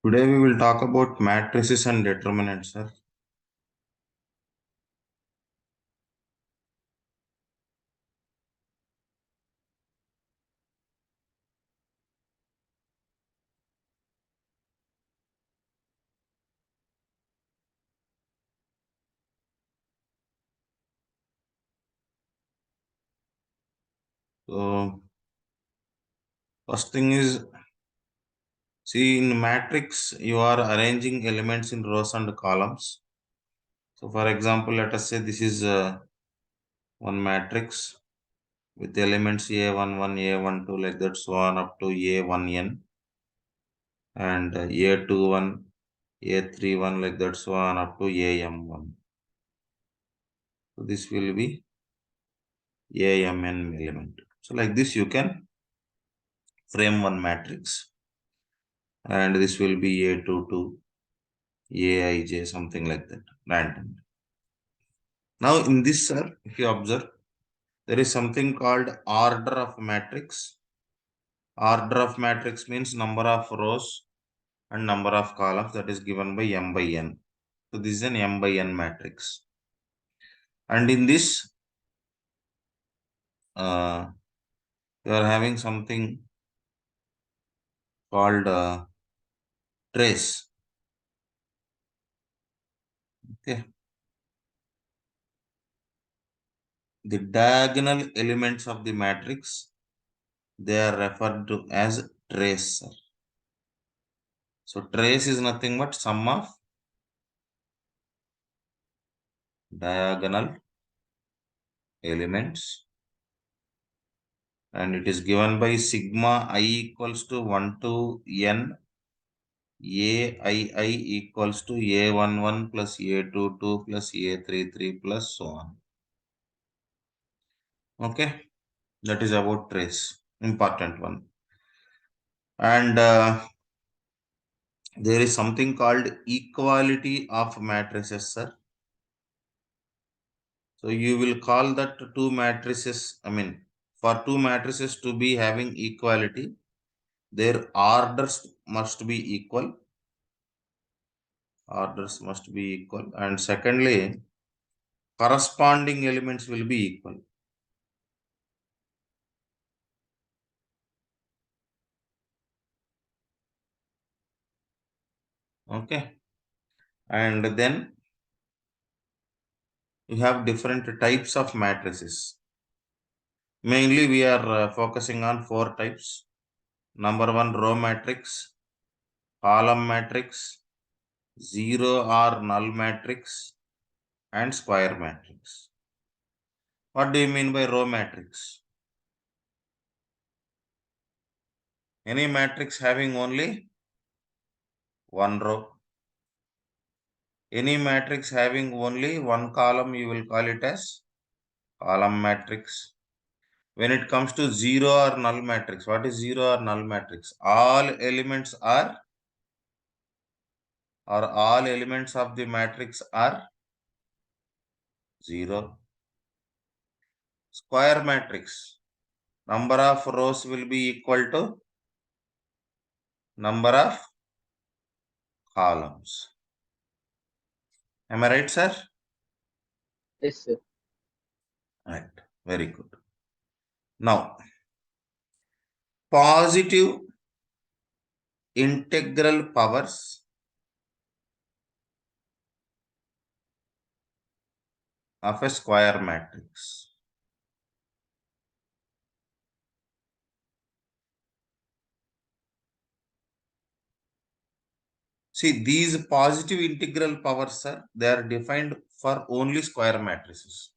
Today we will talk about matrices and determinants, sir. So first thing is, see, in matrix you are arranging elements in rows and columns. So for example, let us say this is one matrix with elements A11, A12 like that, so on up to A1n, and A21, A31 like that, so on up to AM1. So this will be AMN element. So like this you can frame one matrix, and this will be A22, AIJ, something like that, random. Now in this, sir, if you observe, there is something called order of matrix. Order of matrix means number of rows and number of columns, that is given by m by n. So this is an m by n matrix. And in this, you are having something called trace. Okay. The diagonal elements of the matrix, they are referred to as trace, sir. So trace is nothing but sum of diagonal elements, and it is given by sigma I equals to 1 to n aii equals to a11 plus a22 plus a33 plus so on. Okay, that is about trace, important one. And there is something called equality of matrices, sir. So you will call that two matrices, for two matrices to be having equality, their orders must be equal. Orders must be equal. And secondly, corresponding elements will be equal. Okay. And then you have different types of matrices. Mainly we are focusing on four types. Number one, row matrix, column matrix, zero or null matrix, and square matrix. What do you mean by row matrix? Any matrix having only one row. Any matrix having only one column, you will call it as column matrix. When it comes to zero or null matrix, what is zero or null matrix? All elements are, or all elements of the matrix are zero. Square matrix, number of rows will be equal to number of columns. Am I right, sir? Yes, sir. Right. Very good. Now, positive integral powers of a square matrix. See, these positive integral powers, sir, they are defined for only square matrices.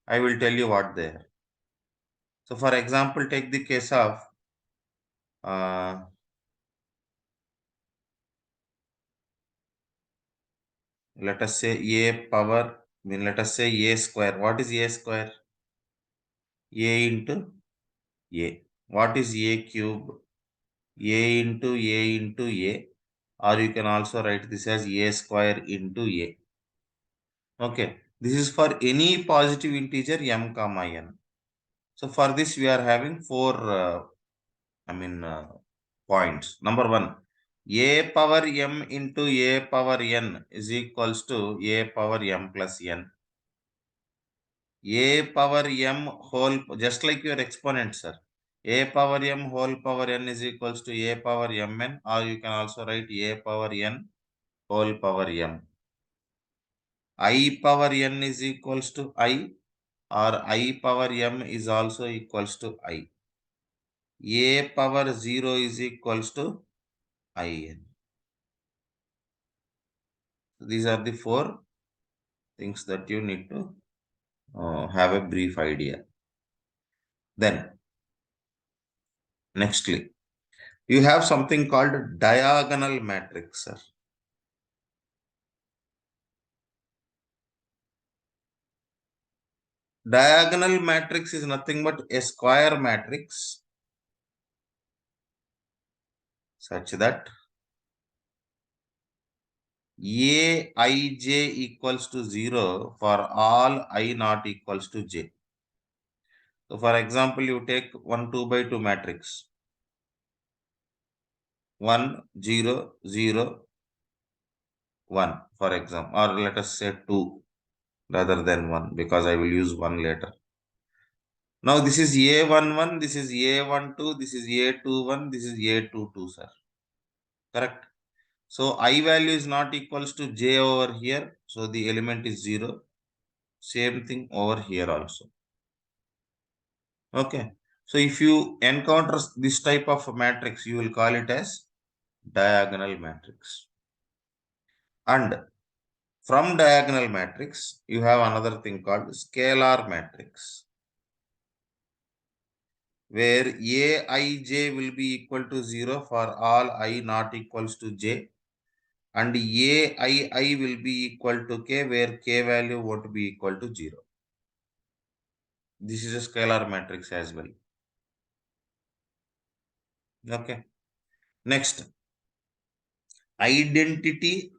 I will tell you what they are. So, for example, take the case of let us say a power, let us say a square. What is a square? A into a. What is a cube? A into a into a. Or you can also write this as a square into a. Okay. This is for any positive integer m comma n. So for this we are having four points. Number one, A power m into A power n is equals to A power m plus n. A power m whole, just like your exponent, sir. A power m whole power n is equals to A power mn, or you can also write A power n whole power m. I power n is equals to I, or I power m is also equals to I. A power 0 is equals to in. These are the four things that you need to have a brief idea. Then, nextly, you have something called diagonal matrix, sir. Diagonal matrix is nothing but a square matrix such that Aij equals to 0 for all I not equals to j. So, for example, you take 1 2 by 2 matrix. 1 0 0 1, for example, or let us say 2 rather than 1, because I will use 1 later. Now this is A11, this is A12, this is A21, this is A22, sir. Correct? So I value is not equals to J over here. So the element is 0. Same thing over here also. Okay. So if you encounter this type of matrix, you will call it as diagonal matrix. And from diagonal matrix, you have another thing called scalar matrix, where Aij will be equal to 0 for all I not equals to j, and Aii will be equal to k, where k value won't be equal to 0. This is a scalar matrix as well. Okay. Next, identity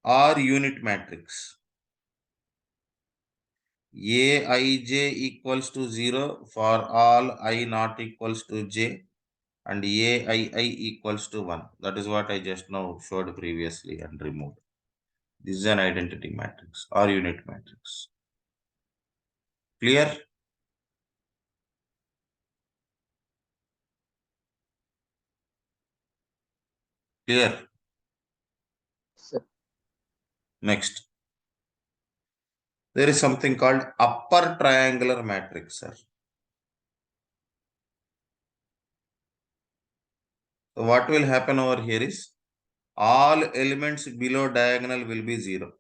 or unit matrix. Aij equals to 0 for all I not equals to j, and Aii equals to 1. That is what I just now showed previously and removed. This is an identity matrix or unit matrix. Clear? Clear? Sir. Next, there is something called upper triangular matrix, sir. So what will happen over here is all elements below diagonal will be 0.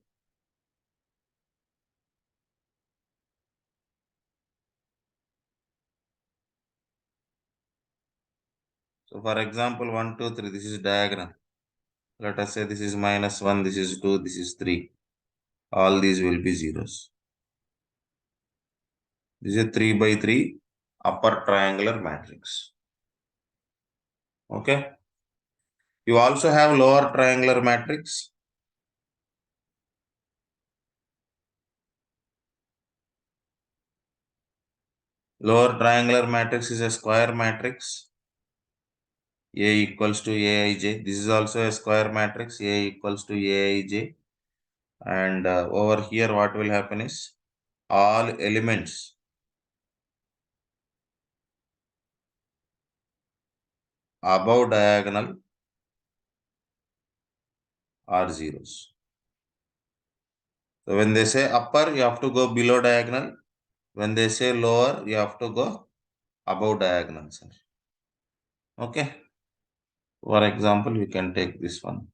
So for example, 1, 2, 3, this is diagonal. Let us say this is -1, this is 2, this is 3. All these will be zeros. This is a 3 by 3 upper triangular matrix. Okay. You also have lower triangular matrix. Lower triangular matrix is a square matrix. A equals to Aij. This is also a square matrix. A equals to Aij. And over here, what will happen is all elements above diagonal are zeros. So when they say upper, you have to go below diagonal. When they say lower, you have to go above diagonal, sir. Okay. For example, we can take this one.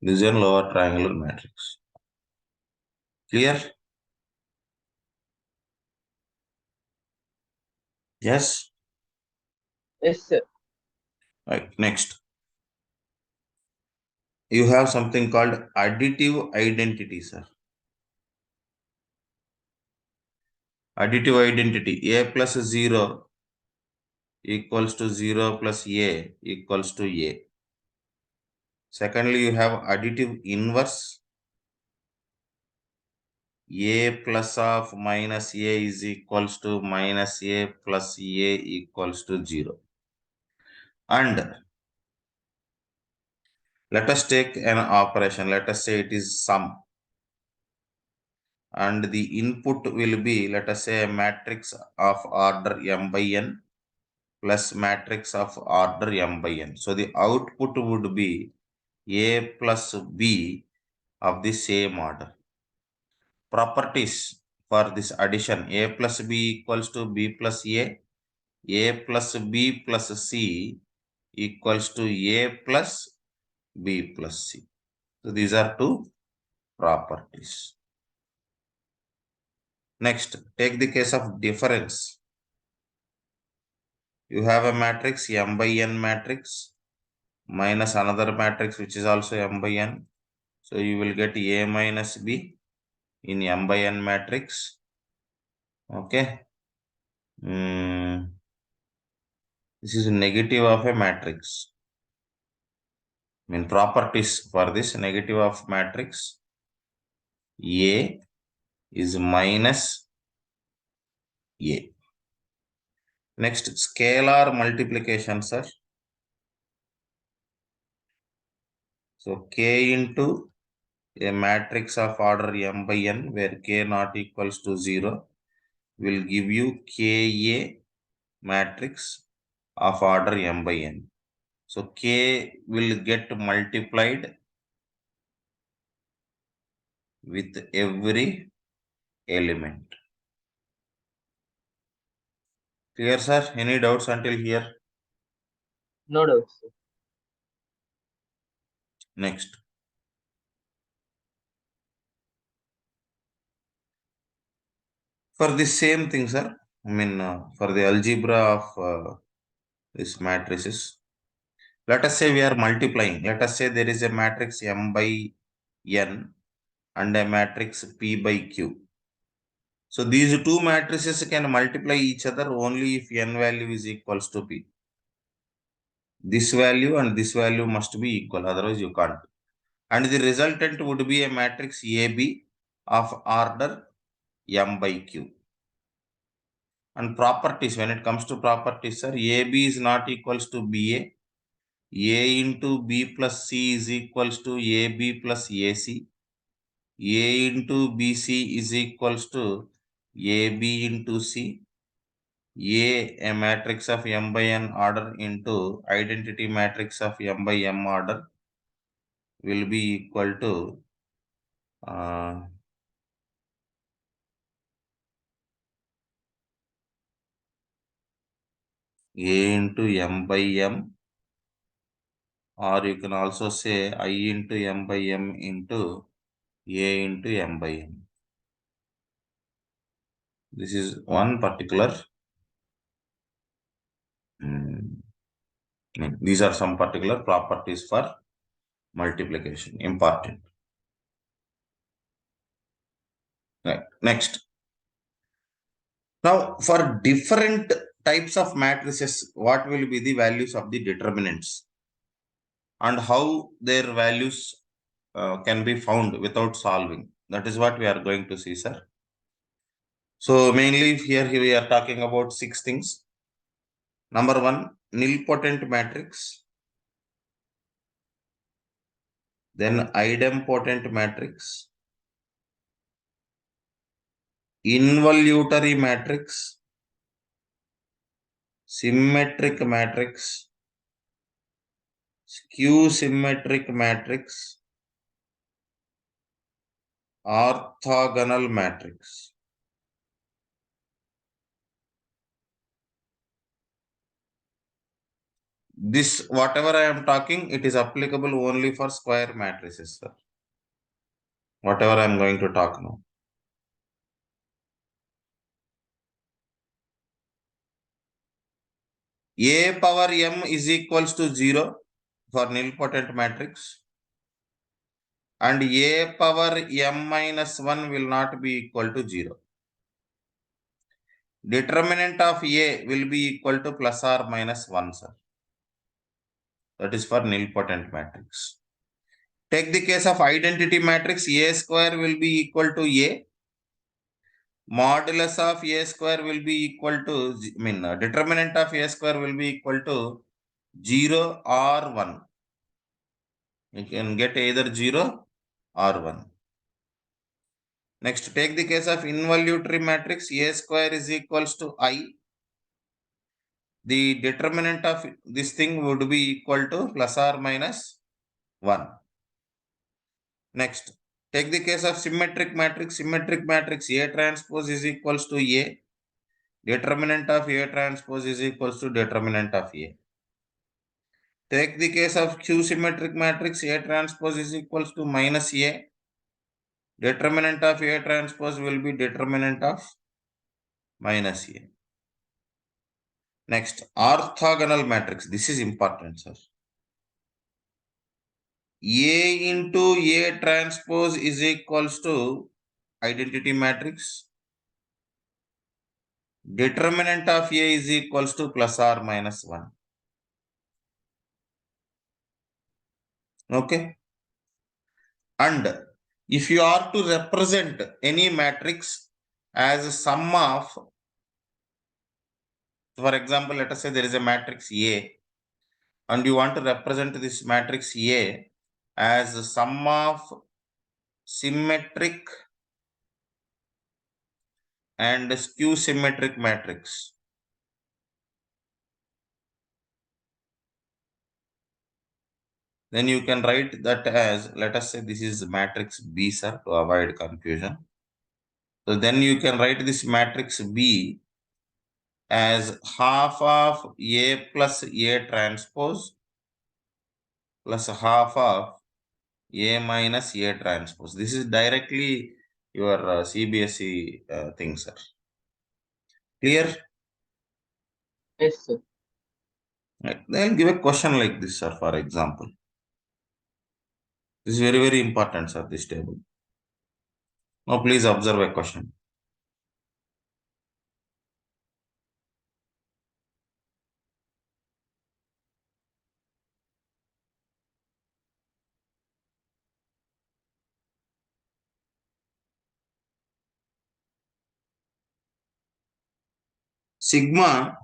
This is a lower triangular matrix. Clear? Yes. Yes, sir. Right. Next, you have something called additive identity, sir. Additive identity. A plus 0 equals to 0 plus A equals to A. Secondly, you have additive inverse. A plus of minus A is equals to minus A plus A equals to 0. And let us take an operation. Let us say it is sum. And the input will be, let us say, a matrix of order m by n plus matrix of order m by n. So the output would be A plus B of the same order. Properties for this addition: A plus B equals to B plus A plus B plus C equals to A plus B plus C. So these are two properties. Next, take the case of difference. You have a matrix m by n matrix minus another matrix which is also m by n. So you will get A minus B in m by n matrix. Okay. This is negative of a matrix. I mean, properties for this negative of matrix. A is minus A. Next, scalar multiplication, sir. So K into a matrix of order m by n where K not equals to 0 will give you Ka matrix of order m by n. So K will get multiplied with every element. Clear, sir? Any doubts until here? No doubts, sir. Next. For the same thing, sir, I mean, for the algebra of this matrices, let us say we are multiplying. Let us say there is a matrix m by n and a matrix p by q. So these two matrices can multiply each other only if n value is equals to p. This value and this value must be equal, otherwise you can't. And the resultant would be a matrix AB of order m by q. And properties, when it comes to properties, sir, AB is not equals to BA. A into B plus C is equals to AB plus AC. A into BC is equals to AB into C. A matrix of m by n order into identity matrix of m by m order will be equal to A into m by m, or you can also say I into m by m into A into m by m. This is one particular. These are some particular properties for multiplication. Important. Right. Next. Now, for different types of matrices, what will be the values of the determinants and how their values can be found without solving? That is what we are going to see, sir. So mainly here we are talking about 6 things. Number 1, nilpotent matrix. Then idempotent matrix. Involutory matrix. Symmetric matrix. Skew symmetric matrix. Orthogonal matrix. This, whatever I am talking, it is applicable only for square matrices, sir. Whatever I am going to talk now. A power m is equals to 0 for nilpotent matrix. And A power m minus 1 will not be equal to 0. Determinant of A will be equal to plus or minus 1, sir. That is for nilpotent matrix. Take the case of identity matrix. A square will be equal to A. modulus of A square will be equal to, determinant of A square will be equal to 0 or 1. You can get either 0 or 1. Next, take the case of involutory matrix. A square is equals to I. The determinant of this thing would be equal to plus or minus 1. Next, take the case of symmetric matrix. Symmetric matrix A transpose is equals to A. Determinant of A transpose is equals to determinant of A. Take the case of Q symmetric matrix. A transpose is equals to minus A. Determinant of A transpose will be determinant of minus A. Next, orthogonal matrix. This is important, sir. A into A transpose is equals to identity matrix. Determinant of A is equals to plus or minus 1. Okay. And if you are to represent any matrix as a sum of, for example, let us say there is a matrix A, and you want to represent this matrix A as a sum of symmetric and skew symmetric matrix. Then you can write that as, let us say this is matrix B, sir, to avoid confusion. So then you can write this matrix B as half of A plus A transpose plus half of A minus A transpose. This is directly your CBSE thing, sir. Clear? Yes, sir. Right. They'll give a question like this, sir, for example. This is very, very important, sir, this table. Now, please observe a question. Sigma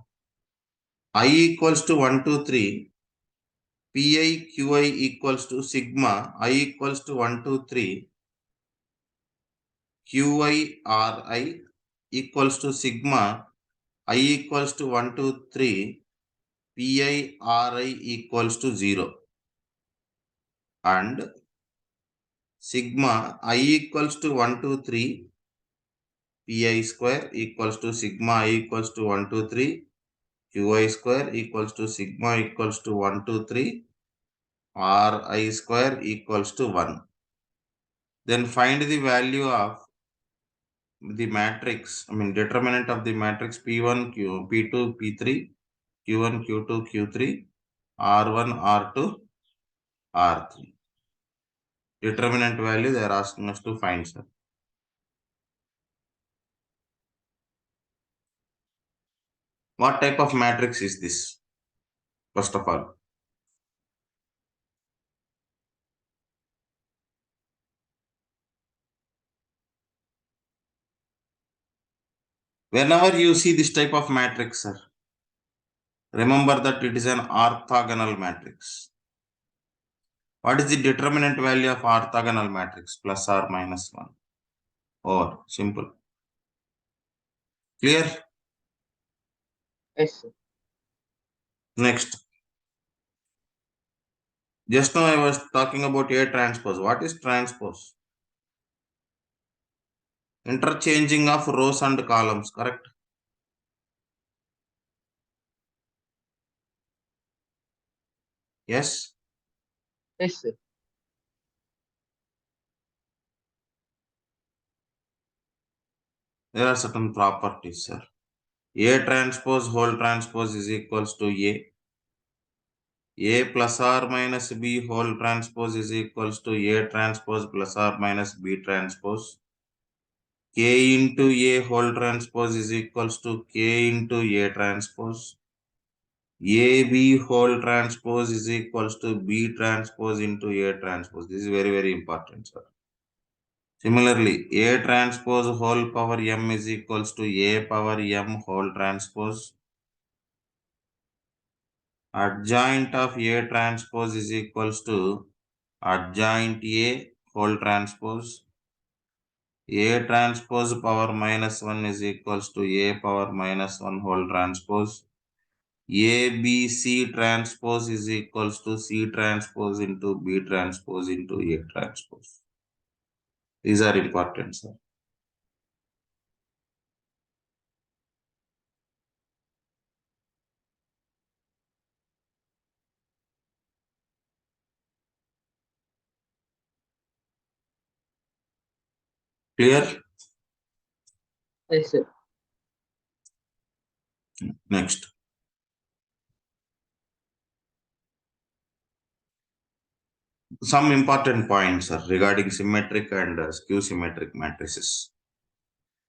I equals to 1 to 3, Pi Qi equals to sigma I equals to 1 to 3, Qi Ri equals to sigma I equals to 1 to 3, Pi Ri equals to 0. And sigma I equals to 1 to 3, Pi square equals to sigma I equals to 1 to 3, Qi square equals to sigma equals to 1 to 3, Ri square equals to 1. Then find the value of the matrix, determinant of the matrix P1, P2, P3, Q1, Q2, Q3, R1, R2, R3. Determinant value they are asking us to find, sir. What type of matrix is this? First of all, whenever you see this type of matrix, sir, remember that it is an orthogonal matrix. What is the determinant value of orthogonal matrix? Plus or minus 1. Or simple. Clear? Yes, sir. Next. Just now I was talking about A transpose. What is transpose? Interchanging of rows and columns, correct? Yes? Yes, sir. There are certain properties, sir. A transpose whole transpose is equals to A. A plus or minus B whole transpose is equals to A transpose plus or minus B transpose. K into A whole transpose is equals to K into A transpose. AB whole transpose is equals to B transpose into A transpose. This is very, very important, sir. Similarly, A transpose whole power M is equals to A power M whole transpose. Adjoint of A transpose is equals to adjoint A whole transpose. A transpose power minus 1 is equals to A power minus 1 whole transpose. A, B, C transpose is equals to C transpose into B transpose into A transpose. These are important, sir. Clear? Yes, sir. Next. Some important points are regarding symmetric and skew symmetric matrices.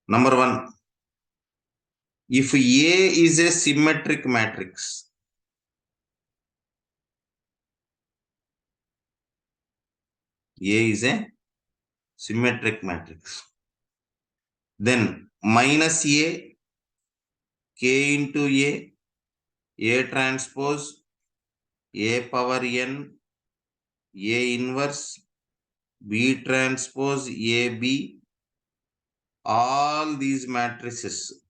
Number one, if A is a symmetric matrix, A is a symmetric matrix, then minus A, K into A transpose, A power N, A inverse, B transpose, AB, all these matrices,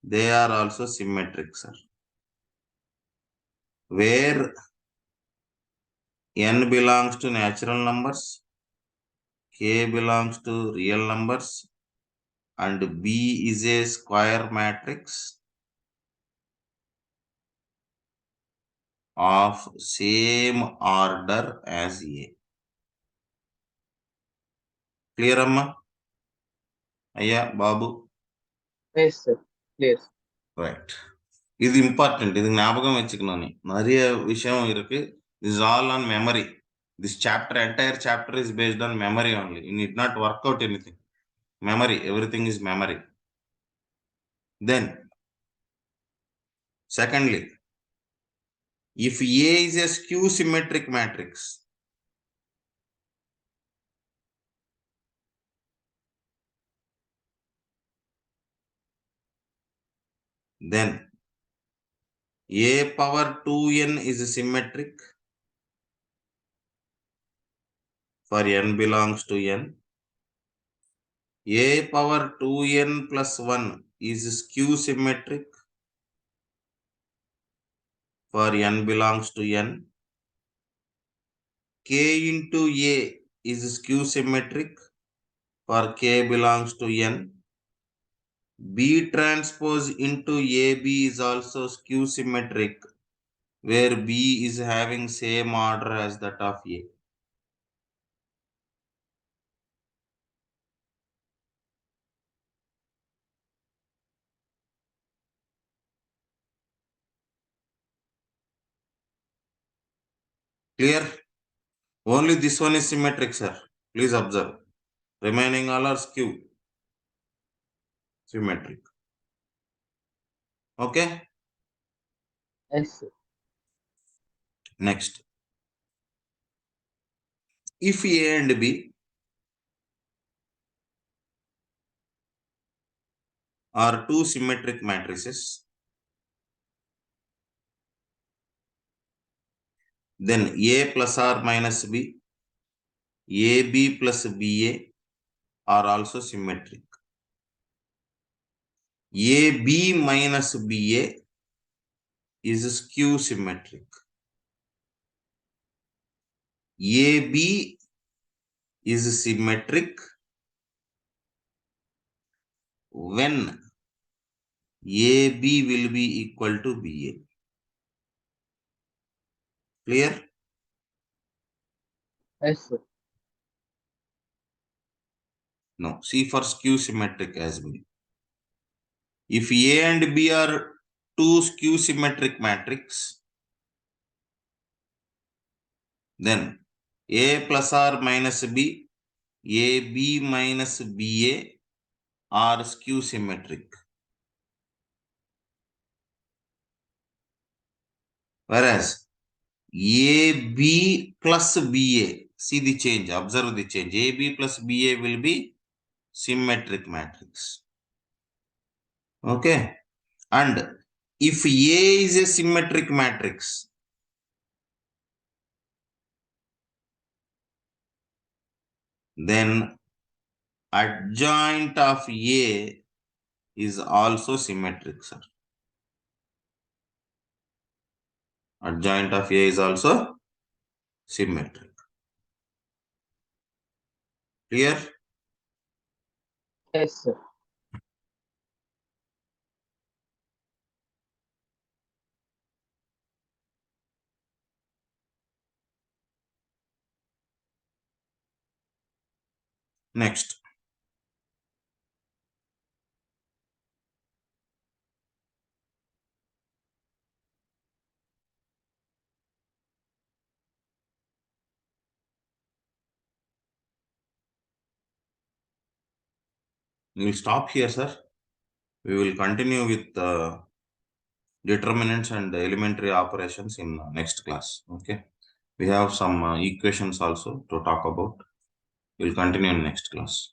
they are also symmetric, sir. Where N belongs to natural numbers, K belongs to real numbers, and B is a square matrix of same order as A. Clear, Amma? Aya, Babu? Yes, sir. Clear. Right. இது important. இது ஞாபகம் வச்சுக்கணும் நீ. நிறைய விஷயம் இருக்கு. This is all on memory. This chapter, entire chapter is based on memory only. You need not work out anything. Memory, everything is memory. Then, secondly, if A is a skew symmetric matrix, then A power 2n is symmetric for n belongs to n. A power 2n plus 1 is skew symmetric for n belongs to n. K into A is skew symmetric for K belongs to n. B transpose into AB is also skew symmetric where B is having same order as that of A. Clear? Only this one is symmetric, sir. Please observe. Remaining all are skew symmetric. Okay? Yes, sir. Next. If A and B are two symmetric matrices, then A plus or minus B, AB plus BA are also symmetric. AB minus BA is skew symmetric. AB is symmetric when AB will be equal to BA. Clear? Yes, sir. No. See for skew symmetric as well. If A and B are two skew symmetric matrix, then A plus or minus B, AB minus BA are skew symmetric. Whereas AB plus BA see the change, observe the change. AB plus BA will be symmetric matrix. Okay. And if A is a symmetric matrix, then adjoint of A is also symmetric, sir. Adjoint of A is also symmetric. Clear? Yes, sir. Next. We'll stop here, sir. We will continue with determinants and elementary operations in next class. Okay. We have some equations also to talk about. We'll continue in next class.